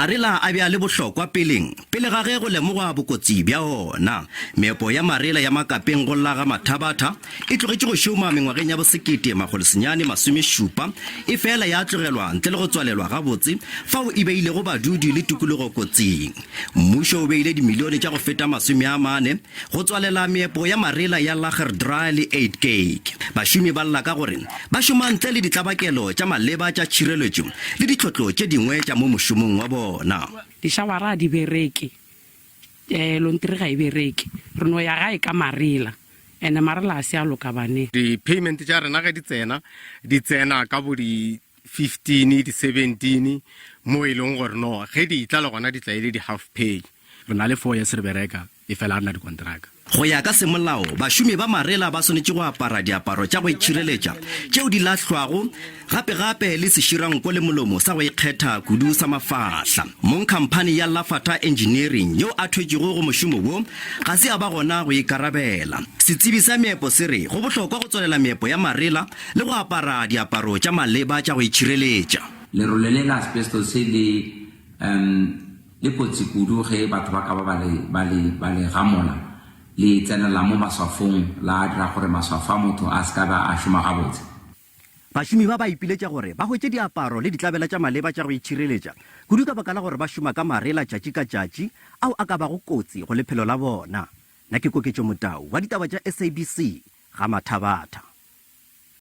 marela a bea le bohlokwa pele ga ge go lemogwa bokotsi bja ona. Meepo ya marela ya makapeng go la Ga-Mathabatha e tlogetše go šoma mengwageng ya bosekete magolosenyane masomešupa e fela ya tlogelwa ntle le go tswalelwa gabotse fao e beile go badudi le tikologo kotsing. Mmušo o beile dimilione tša go feta masome-a-mane go tswalela meepo ya marela ya dira le 8 cake. Bašomi ba lla ka gore ba šoma ntle le ditlabakelo tša maleba tša tshireletso le ditlhotlo tše dingwe tša mo mošomong wa bona. Dishawara di bereke lontiri ga e bereke re no ya gae ka marela ene marela a se a loka bane. Di-payment tša rena ge di tsena ka bo di-15 di-17 mo e leng gore no ge di itla le gona di tla ile di-half pay re na le 4 years re bereka e fela a rena dikontraka. Go ya ka semolao bašomi ba marela ba swanetše go apara diaparo tša go itšhireletša tšeo di lahlwago gape le seširankwo le molomo sa go ikgetha kudu sa mafahla. Mong khamphane ya Lafata Engineering yo a thwetšego go mošomo wo ga se a ba gona go ikarabela. Setsebi sa meepo se re go bohlokwa go tswalela meepo ya marela le go apara diaparo tša maleba tša go itšhireletša. Lerole le la asbestos le kotsi kudu ge batho ba ka ba le gamola le tsenela mo maswafong la dira gore maswafa motho a ska ba a šoma gabotse. Bašomi ba ipiletša gore ba hwetše diaparo le ditlabela tša maleba tša go itšhireletša kudu ka baka la gore ba šoma ka marela tšatši ka tšatši ao a ka bago kotsi go lephelo la bona. Nna ke Koketšo Motau wa ditaba tša SABC Ga-Mathabatha.